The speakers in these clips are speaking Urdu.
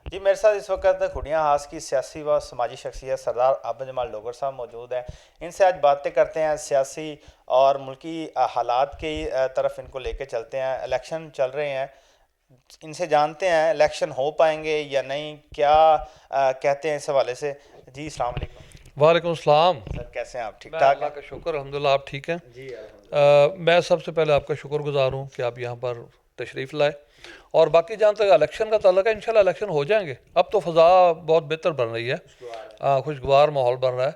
جی میرے ساتھ اس وقت کھڑیاں ہاس کی سیاسی و سماجی شخصیت سردار عابد جمال لوگر صاحب موجود ہیں. ان سے آج باتیں کرتے ہیں, سیاسی اور ملکی حالات کی طرف ان کو لے کے چلتے ہیں. الیکشن چل رہے ہیں, ان سے جانتے ہیں الیکشن ہو پائیں گے یا نہیں, کیا کہتے ہیں اس حوالے سے. جی السلام علیکم وعلیکم السلام. سر, کیسے ہیں آپ؟ ٹھیک میں ٹھاک اللہ ہیں؟ کا شکر الحمدللہ. آپ ٹھیک ہیں؟ جی الحمدللہ. میں سب سے پہلے آپ کا شکر گزار ہوں کہ آپ یہاں پر تشریف لائے. اور باقی جہاں تک الیکشن کا تعلق ہے, انشاءاللہ الیکشن ہو جائیں گے. اب تو فضا بہت بہتر بن رہی ہے, خوشگوار ماحول بن رہا ہے.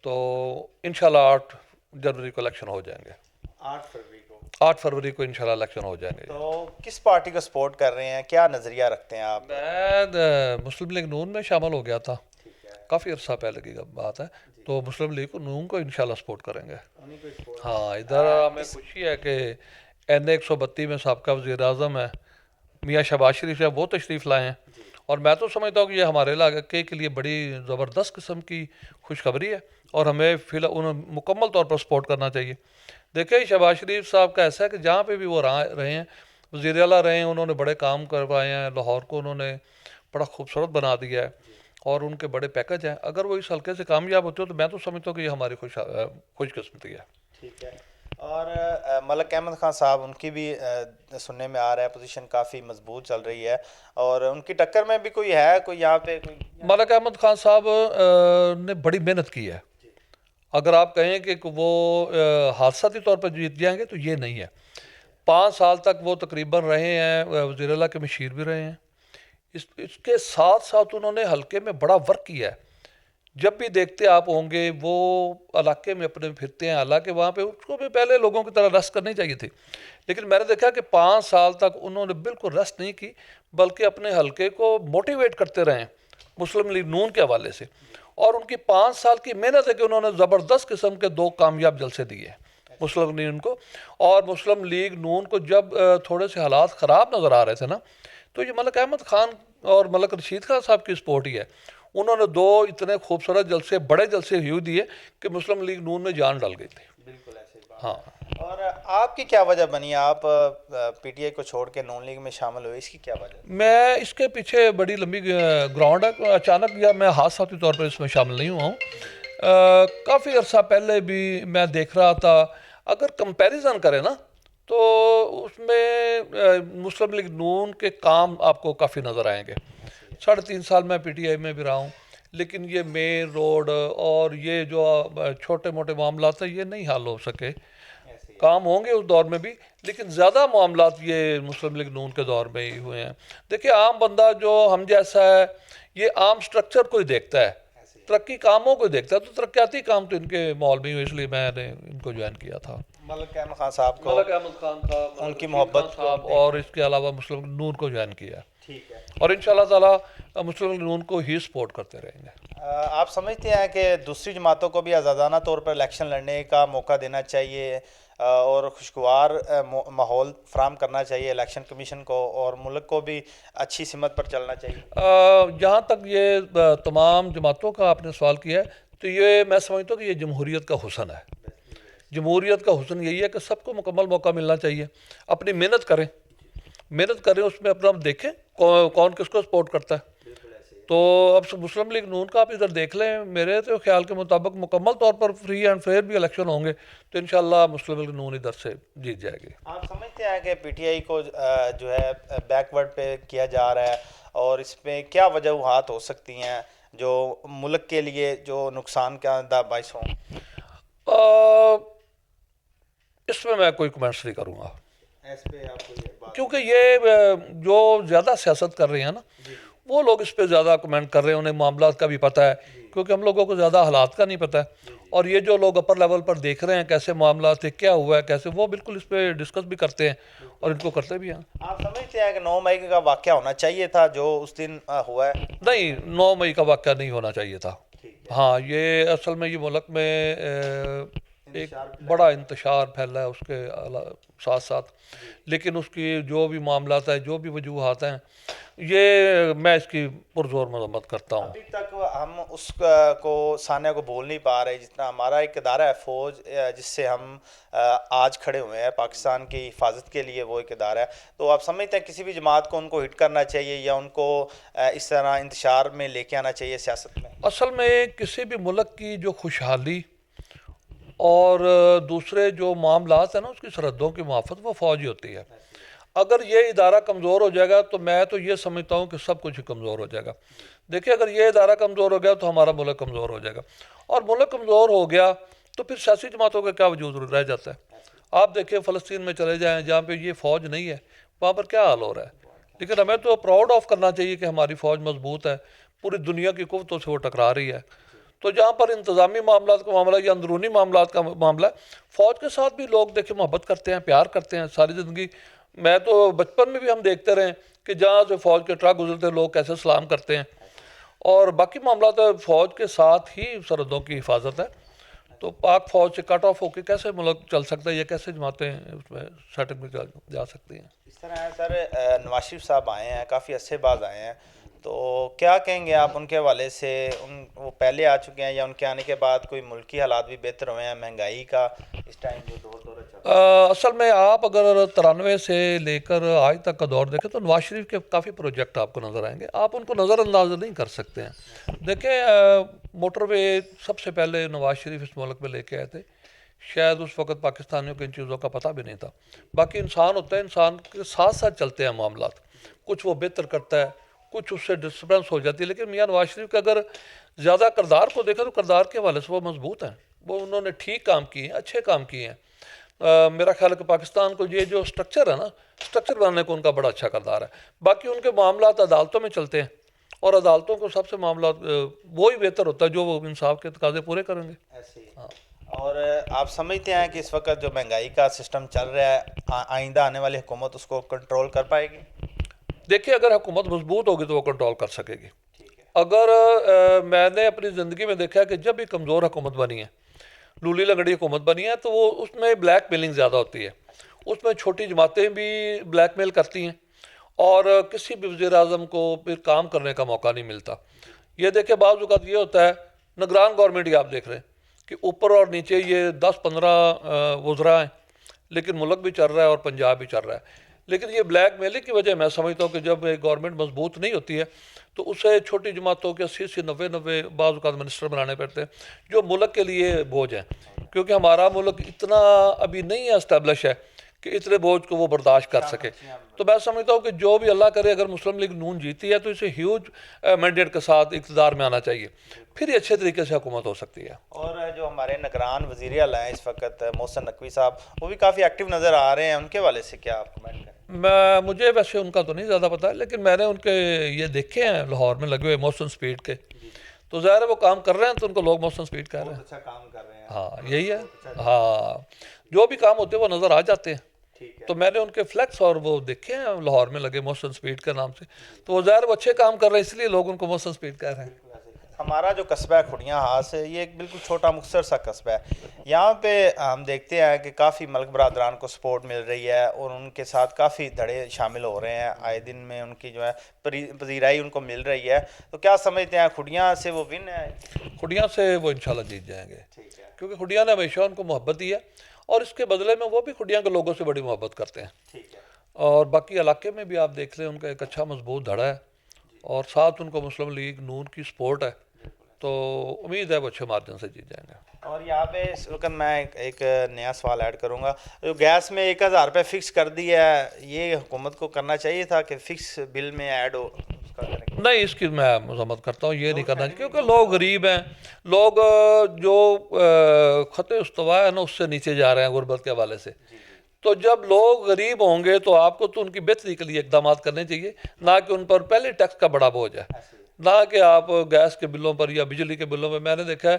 تو انشاءاللہ 8 جنوری کو الیکشن ہو جائیں گے. 8 فروری کو 8 فروری کو انشاءاللہ الیکشن ہو جائیں گے. تو کس پارٹی کو سپورٹ کر رہے ہیں, کیا نظریہ رکھتے ہیں آپ؟ میں مسلم لیگ نون میں شامل ہو گیا تھا, ٹھیک ہے. کافی عرصہ پہلے کی بات ہے. تو مسلم لیگ نون کو انشاءاللہ سپورٹ کریں گے. انہیں کو سپورٹ. ہاں, ادھر ہمیں خوشی ہے کہ N 132 میں سابقہ وزیر اعظم ہے میاں شہباز شریف صاحب, وہ تشریف لائے ہیں. اور میں تو سمجھتا ہوں کہ یہ ہمارے علاقے کے لیے بڑی زبردست قسم کی خوشخبری ہے, اور ہمیں فی الحال انہیں مکمل طور پر سپورٹ کرنا چاہیے. دیکھیں, شہباز شریف صاحب کا ایسا ہے کہ جہاں پہ بھی وہ رہے ہیں, وزیر اعلیٰ رہے ہیں, انہوں نے بڑے کام کروائے ہیں. لاہور کو انہوں نے بڑا خوبصورت بنا دیا ہے, اور ان کے بڑے پیکج ہیں. اگر وہ اس حلقے سے کامیاب ہوتے ہو تو میں تو سمجھتا ہوں کہ یہ ہماری خوش قسمتی ہے. ٹھیک ہے. اور ملک احمد خان صاحب, ان کی بھی سننے میں آ رہا ہے پوزیشن کافی مضبوط چل رہی ہے, اور ان کی ٹکر میں بھی کوئی ہے, کوئی یہاں پہ کوئی؟ ملک احمد خان صاحب نے بڑی محنت کی ہے. اگر آپ کہیں کہ وہ حادثاتی طور پر جیت جائیں گے تو یہ نہیں ہے. 5 سال تک وہ تقریباً رہے ہیں, وزیر اعلیٰ کے مشیر بھی رہے ہیں. اس کے ساتھ ساتھ انہوں نے حلقے میں بڑا ورک کیا ہے. جب بھی دیکھتے آپ ہوں گے وہ علاقے میں اپنے پھرتے ہیں, حالانکہ وہاں پہ اس کو بھی پہلے لوگوں کی طرح ریسٹ کرنی چاہیے تھی, لیکن میں نے دیکھا کہ 5 سال تک انہوں نے بالکل ریسٹ نہیں کی, بلکہ اپنے حلقے کو موٹیویٹ کرتے رہے مسلم لیگ نون کے حوالے سے. اور ان کی 5 سال کی محنت ہے کہ انہوں نے زبردست قسم کے 2 کامیاب جلسے دیے مسلم لیگ نون کو. اور مسلم لیگ نون کو جب تھوڑے سے حالات خراب نظر آ رہے تھے نا, تو یہ ملک احمد خان اور ملک رشید خان صاحب کی سپورٹ ہی ہے. انہوں نے 2 اتنے خوبصورت جلسے, بڑے جلسے ہیو دیے کہ مسلم لیگ نون میں جان ڈال گئی تھی. بالکل ایسے ہی بات. ہاں, اور آپ کی کیا وجہ بنی, آپ پی ٹی آئی کو چھوڑ کے نون لیگ میں شامل ہوئے, اس کی کیا وجہ؟ میں اس کے پیچھے بڑی لمبی گراؤنڈ ہے. اچانک یا میں حادثاتی طور پر اس میں شامل نہیں ہوا ہوں. کافی عرصہ پہلے بھی میں دیکھ رہا تھا. اگر کمپیریزن کریں نا تو اس میں مسلم لیگ نون کے کام آپ کو کافی نظر آئیں گے. 3.5 سال میں پی ٹی آئی میں بھی رہا ہوں, لیکن یہ مین روڈ اور یہ جو چھوٹے موٹے معاملات ہیں یہ نہیں حل ہو سکے. کام ہوں گے اس دور میں بھی, لیکن زیادہ معاملات یہ مسلم لیگ نون کے دور میں ہی ہوئے ہیں. دیکھیے, عام بندہ جو ہم جیسا ہے یہ عام سٹرکچر کو ہی دیکھتا ہے, ترقی کاموں کو دیکھتا ہے. تو ترقیاتی کام تو ان کے ماحول میں ہی ہوئے, اس لیے میں نے ان کو جوائن کیا تھا. ملک احمد خان صاحب کو, ملک احمد خان صاحب, ان ملک کی رشید محبت خان کو صاحب, اور اس کے علاوہ مسلم لیگ نون کو جوائن کیا. ٹھیک ہے. اور انشاءاللہ تعالی مسلم لیگ نون کو ہی سپورٹ کرتے رہیں گے. آپ سمجھتے ہیں کہ دوسری جماعتوں کو بھی آزادانہ طور پر الیکشن لڑنے کا موقع دینا چاہیے, اور خوشگوار ماحول فراہم کرنا چاہیے الیکشن کمیشن کو, اور ملک کو بھی اچھی سمت پر چلنا چاہیے؟ جہاں تک یہ تمام جماعتوں کا آپ نے سوال کیا ہے, تو یہ میں سمجھتا ہوں کہ یہ جمہوریت کا حسن ہے. جمہوریت کا حسن یہی ہے کہ سب کو مکمل موقع ملنا چاہیے. اپنی محنت کریں, اس میں اپنا دیکھیں کون کس کو سپورٹ کرتا ہے. تو اب مسلم لیگ نون کا آپ ادھر دیکھ لیں, میرے تو خیال کے مطابق مکمل طور پر فری اینڈ فیئر بھی الیکشن ہوں گے, تو انشاءاللہ مسلم لیگ نون ادھر سے جیت جائے گی. آپ سمجھتے ہیں کہ پی ٹی آئی کو جو ہے بیکورڈ پہ کیا جا رہا ہے, اور اس میں کیا وجوہات ہو سکتی ہیں جو ملک کے لیے جو نقصان کا دہ باعث ہوں؟ اس میں کوئی کمنٹس نہیں کروں گا, اس پہ آپ کو کیونکہ یہ جو زیادہ سیاست کر رہے ہیں نا وہ لوگ اس پہ زیادہ کمنٹ کر رہے ہیں, انہیں معاملات کا بھی پتہ ہے, کیونکہ ہم لوگوں کو زیادہ حالات کا نہیں پتہ ہے. اور یہ جو لوگ اپر لیول پر دیکھ رہے ہیں کیسے معاملات ہے, کیا ہوا ہے کیسے, وہ بالکل اس پہ ڈسکس بھی کرتے ہیں اور ان کو کرتے بھی ہیں. آپ سمجھتے ہیں کہ 9 مئی کا واقعہ ہونا چاہیے تھا جو اس دن ہوا ہے؟ نہیں, 9 مئی کا واقعہ نہیں ہونا چاہیے تھا. ہاں, یہ اصل میں یہ ملک میں ایک بڑا انتشار پھیلا ہے اس کے ساتھ ساتھ، لیکن اس کی جو بھی معاملات ہیں، جو بھی وجوہات ہیں، یہ میں اس کی پرزور مذمت کرتا ہوں۔ ابھی تک ہم اس کو سانحہ کو بول نہیں پا رہے جتنا ہمارا ایک ادارہ ہے فوج، جس سے ہم آج کھڑے ہوئے ہیں پاکستان کی حفاظت کے لیے، وہ ایک ادارہ ہے۔ تو آپ سمجھتے ہیں کسی بھی جماعت کو ان کو ہٹ کرنا چاہیے یا ان کو اس طرح انتشار میں لے کے آنا چاہیے سیاست میں؟ اصل میں کسی بھی ملک کی جو خوشحالی اور دوسرے جو معاملات ہیں نا، اس کی سرحدوں کی محافظت وہ فوج ہی ہوتی ہے۔ اگر یہ ادارہ کمزور ہو جائے گا تو میں تو یہ سمجھتا ہوں کہ سب کچھ کمزور ہو جائے گا۔ دیکھیں، اگر یہ ادارہ کمزور ہو گیا تو ہمارا ملک کمزور ہو جائے گا، اور ملک کمزور ہو گیا تو پھر سیاسی جماعتوں کا کیا وجود رہ جاتا ہے؟ آپ دیکھیں فلسطین میں چلے جائیں، جہاں پہ یہ فوج نہیں ہے، وہاں پر کیا حال ہو رہا ہے؟ لیکن ہمیں تو پراؤڈ آف کرنا چاہیے کہ ہماری فوج مضبوط ہے، پوری دنیا کی قوتوں سے وہ ٹکرا رہی ہے۔ تو جہاں پر انتظامی معاملات کا معاملہ یا اندرونی معاملات کا معاملہ ہے، فوج کے ساتھ بھی لوگ دیکھیں محبت کرتے ہیں، پیار کرتے ہیں ساری زندگی۔ میں تو بچپن میں بھی ہم دیکھتے رہے کہ جہاں سے فوج کے ٹرک گزرتے ہیں لوگ کیسے سلام کرتے ہیں، اور باقی معاملات فوج کے ساتھ ہی سرحدوں کی حفاظت ہے۔ تو پاک فوج سے کٹ آف ہو کے کیسے ملک چل سکتا ہے، یہ کیسے جماعتیں اس میں سیٹنگ میں جا سکتی ہیں؟ اس طرح ہے سر، نواز شریف صاحب آئے ہیں، کافی عرصے بعد آئے ہیں، تو کیا کہیں گے آپ ان کے حوالے سے؟ وہ پہلے آ چکے ہیں یا ان کے آنے کے بعد کوئی ملکی حالات بھی بہتر ہوئے ہیں؟ مہنگائی کا اس ٹائم جو دور چل رہا ہے، اصل میں آپ اگر 93 سے لے کر آج تک کا دور دیکھیں تو نواز شریف کے کافی پروجیکٹ آپ کو نظر آئیں گے، آپ ان کو نظر انداز نہیں کر سکتے ہیں۔ دیکھیں، موٹر وے سب سے پہلے نواز شریف اس ملک میں لے کے آئے تھے، شاید اس وقت پاکستانیوں کو ان چیزوں کا پتہ بھی نہیں تھا۔ باقی انسان ہوتا ہے، انسان کے ساتھ ساتھ چلتے ہیں معاملات، کچھ وہ بہتر کرتا ہے، کچھ اس سے ڈسٹربنس ہو جاتی ہے، لیکن میاں نواز شریف کا اگر زیادہ کردار کو دیکھا تو کردار کے حوالے سے وہ مضبوط ہیں، وہ انہوں نے ٹھیک کام کیے ہیں، اچھے کام کیے ہیں۔ میرا خیال ہے کہ پاکستان کو یہ جو سٹرکچر ہے نا، سٹرکچر بنانے کو ان کا بڑا اچھا کردار ہے۔ باقی ان کے معاملات عدالتوں میں چلتے ہیں، اور عدالتوں کو سب سے معاملات وہی بہتر ہوتا ہے جو وہ انصاف کے تقاضے پورے کریں گے۔ ایسے ہی۔ اور آپ سمجھتے ہیں کہ اس وقت جو مہنگائی کا سسٹم چل رہا ہے، آئندہ آنے والی حکومت اس کو کنٹرول کر پائے گی؟ دیکھیں، اگر حکومت مضبوط ہوگی تو وہ کنٹرول کر سکے گی۔ اگر میں نے اپنی زندگی میں دیکھا کہ جب بھی کمزور حکومت بنی ہے، لولی لنگڑی حکومت بنی ہے، تو وہ اس میں بلیک میلنگ زیادہ ہوتی ہے، اس میں چھوٹی جماعتیں بھی بلیک میل کرتی ہیں، اور کسی بھی وزیر اعظم کو پھر کام کرنے کا موقع نہیں ملتا۔ یہ دیکھیں، بعض اوقات یہ ہوتا ہے، نگران گورنمنٹ ہی آپ دیکھ رہے ہیں کہ اوپر اور نیچے یہ 10-15 وزراء ہیں، لیکن ملک بھی چل رہا ہے اور پنجاب بھی چل رہا ہے۔ لیکن یہ بلیک میلنگ کی وجہ میں سمجھتا ہوں کہ جب ایک گورنمنٹ مضبوط نہیں ہوتی ہے تو اسے چھوٹی جماعتوں کے 80-90 بعض اوقات منسٹر بنانے پڑتے ہیں جو ملک کے لیے بوجھ ہیں، کیونکہ ہمارا ملک اتنا ابھی نہیں ہے اسٹیبلش ہے کہ اتنے بوجھ کو وہ برداشت کر سکے۔ تو میں سمجھتا ہوں کہ جو بھی اللہ کرے، اگر مسلم لیگ نون جیتی ہے تو اسے ہیوج مینڈیٹ کے ساتھ اقتدار میں آنا چاہیے، پھر یہ اچھے طریقے سے حکومت ہو سکتی ہے۔ اور جو ہمارے نگران وزیر اعلیٰ ہیں اس وقت، محسن نقوی صاحب، وہ بھی کافی ایکٹیو نظر آ رہے ہیں، ان کے حوالے سے کیا آپ کمنٹ کریں؟ مجھے ویسے ان کا تو نہیں زیادہ پتا ہے، لیکن میں نے ان کے یہ دیکھے ہیں لاہور میں لگے ہوئے موشن سپیڈ کے، تو ظاہر ہے وہ کام کر رہے ہیں تو ان کو لوگ موشن سپیڈ کہہ رہے ہیں۔ اچھا کام کر رہے ہیں، ہاں یہی ہے، ہاں جو بھی کام ہوتے ہیں وہ نظر آ جاتے ہیں۔ تو میں نے ان کے فلیکس اور وہ دیکھے ہیں لاہور میں لگے موشن سپیڈ کے نام سے، تو وہ ظاہر وہ اچھے کام کر رہے ہیں، اس لیے لوگ ان کو موشن سپیڈ کہہ رہے ہیں۔ ہمارا جو قصبہ ہے کھڑیاں ہاس، یہ ایک بالکل چھوٹا مختصر سا قصبہ ہے، یہاں پہ ہم دیکھتے ہیں کہ کافی ملک برادران کو سپورٹ مل رہی ہے، اور ان کے ساتھ کافی دھڑے شامل ہو رہے ہیں، آئے دن میں ان کی جو ہے پذیرائی ان کو مل رہی ہے۔ تو کیا سمجھتے ہیں کھڑیاں سے وہ ون ہے؟ کھڑیاں سے وہ انشاءاللہ جیت جائیں گے، کیونکہ کھڑیاں نے ہمیشہ ان کو محبت دی ہے، اور اس کے بدلے میں وہ بھی کھڑیاں کے لوگوں سے بڑی محبت کرتے ہیں۔ اور باقی علاقے میں بھی آپ دیکھ لیں ان کا ایک اچھا مضبوط دھڑا ہے، اور ساتھ ان کو مسلم لیگ نون کی سپورٹ ہے، تو امید ہے وہ اچھے مارجن سے جیت جائیں گے۔ اور یہاں پہ اس وقت میں ایک نیا سوال ایڈ کروں گا، جو گیس میں 1000 روپے فکس کر دی ہے، یہ حکومت کو کرنا چاہیے تھا کہ فکس بل میں ایڈ ہو؟ نہیں، اس کی میں مذمت کرتا ہوں، یہ نہیں کرنا چاہیے، کیونکہ لوگ غریب ہیں، لوگ جو خط استوا ہے نا اس سے نیچے جا رہے ہیں غربت کے حوالے سے۔ تو جب لوگ غریب ہوں گے تو آپ کو تو ان کی بہتری کے لیے اقدامات کرنے چاہیے، نہ کہ ان پر پہلے ٹیکس کا بڑا بوجھ ہے، نہ کہ آپ گیس کے بلوں پر یا بجلی کے بلوں پر۔ میں نے دیکھا ہے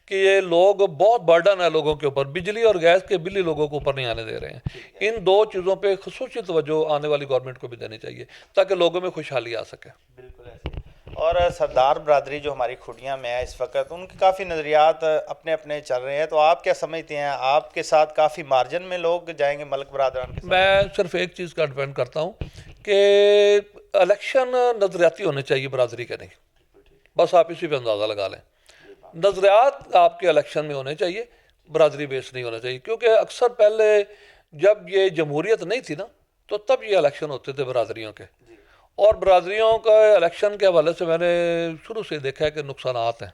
کہ یہ لوگ بہت برڈن ہے لوگوں کے اوپر، بجلی اور گیس کے بل ہی لوگوں کو اوپر نہیں آنے دے رہے ہیں۔ ان دو چیزوں پہ خصوصی توجہ آنے والی گورنمنٹ کو بھی دینی چاہیے تاکہ لوگوں میں خوشحالی آ سکے۔ بالکل ایسے۔ اور سردار برادری جو ہماری کھڑیاں میں ہے اس وقت، ان کے کافی نظریات اپنے اپنے چل رہے ہیں، تو آپ کیا سمجھتے ہیں؟ آپ کے ساتھ کافی مارجن میں لوگ جائیں گے ملک برادران کے ساتھ؟ میں صرف ایک چیز کا ڈیپینڈ کرتا ہوں کہ الیکشن نظریاتی ہونے چاہیے، برادری کے نہیں. بس آپ اسی پہ اندازہ لگا لیں. نظریات آپ کے الیکشن میں ہونے چاہیے، برادری بیس نہیں ہونا چاہیے. کیونکہ اکثر پہلے جب یہ جمہوریت نہیں تھی نا تو تب یہ الیکشن ہوتے تھے برادریوں کے، اور برادریوں کا الیکشن کے حوالے سے میں نے شروع سے دیکھا ہے کہ نقصانات ہیں.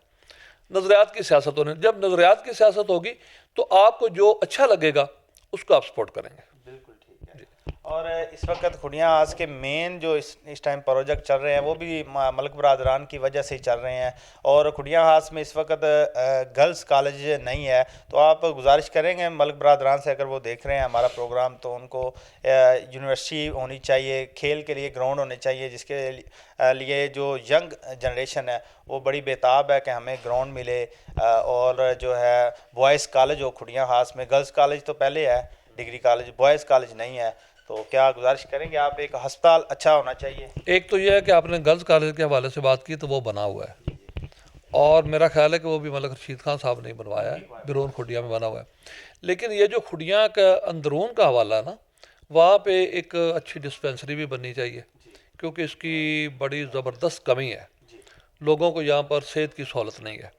نظریات کی سیاست ہونے، جب نظریات کی سیاست ہوگی تو آپ کو جو اچھا لگے گا اس کو آپ سپورٹ کریں گے. بالکل ٹھیک ہے. اور اس وقت کھڑیاں آج کے مین جو اس ٹائم پروجیکٹ چل رہے ہیں وہ بھی ملک برادران کی وجہ سے ہی چل رہے ہیں. اور کھڑیاں ہاس میں اس وقت گرلز کالج نہیں ہے، تو آپ گزارش کریں گے ملک برادران سے، اگر وہ دیکھ رہے ہیں ہمارا پروگرام، تو ان کو یونیورسٹی ہونی چاہیے، کھیل کے لیے گراؤنڈ ہونے چاہیے، جس کے لیے جو ینگ جنریشن ہے وہ بڑی بےتاب ہے کہ ہمیں گراؤنڈ ملے. اور جو ہے بوائز کالج ہو کھڑیاں ہاس میں، گرلز کالج تو پہلے ہے، ڈگری کالج، بوائز کالج نہیں ہے. تو کیا گزارش کریں گے آپ؟ ایک ہسپتال اچھا ہونا چاہیے. ایک تو یہ ہے کہ آپ نے گرلز کالج کے حوالے سے بات کی تو وہ بنا ہوا ہے، اور میرا خیال ہے کہ وہ بھی ملک رشید خان صاحب نے بنوایا ہے، بیرون کھڑیاں میں بنا ہوا ہے. لیکن یہ جو کھڑیاں کا اندرون کا حوالہ ہے نا، وہاں پہ ایک اچھی ڈسپینسری بھی بننی چاہیے، کیونکہ اس کی بڑی زبردست کمی ہے. لوگوں کو یہاں پر صحت کی سہولت نہیں ہے.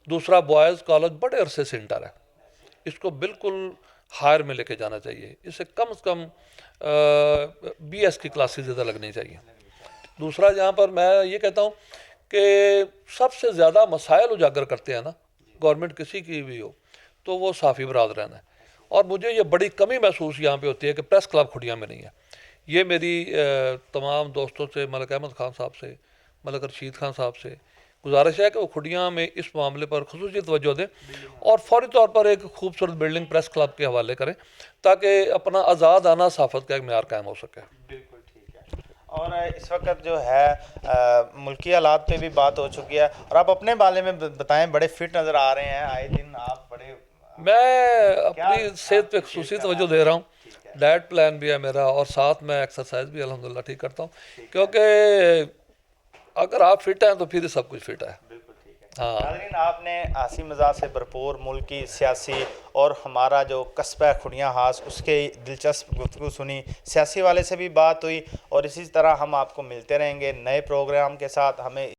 دوسرا، بوائز کالج بڑے عرصے سے انٹر ہے، اس کو بالکل ہائر میں لے کے جانا چاہیے. اسے کم از کم بی ایس کی کلاسز زیادہ لگنی چاہیے. دوسرا، جہاں پر میں یہ کہتا ہوں کہ سب سے زیادہ مسائل اجاگر کرتے ہیں نا، گورنمنٹ کسی کی بھی ہو، تو وہ صحافی برادران ہیں. اور مجھے یہ بڑی کمی محسوس یہاں پہ ہوتی ہے کہ پریس کلب کھڑیاں میں نہیں ہے. یہ میری تمام دوستوں سے، ملک احمد خان صاحب سے، ملک رشید خان صاحب سے گزارش ہے کہ وہ کھڑیاں میں اس معاملے پر خصوصی توجہ دیں اور فوری طور پر ایک خوبصورت بلڈنگ پریس کلب کے حوالے کریں، تاکہ اپنا آزاد آنا صحافت کا ایک معیار قائم ہو سکے. بالکل ٹھیک ہے. اور اس وقت جو ہے ملکی حالات پہ بھی بات ہو چکی ہے، اور آپ اپنے بارے میں بتائیں. بڑے فٹ نظر آ رہے ہیں، آئے دن آپ بڑے. میں اپنی صحت پہ خصوصی توجہ دے رہا ہوں. ڈائٹ پلان بھی ہے میرا، اور ساتھ میں ایکسرسائز بھی الحمدللہ ٹھیک کرتا ہوں، کیونکہ اگر آپ فٹ ہیں تو پھر سب کچھ فٹ ہے. بالکل ٹھیک ہے. ہاں. ناظرین، آپ نے ہنسی مزاح سے بھرپور ملکی، سیاسی اور ہمارا جو قصبہ کھڑیاں ہاس اس کے دلچسپ گفتگو سنی. سیاسی والے سے بھی بات ہوئی، اور اسی طرح ہم آپ کو ملتے رہیں گے نئے پروگرام کے ساتھ. ہمیں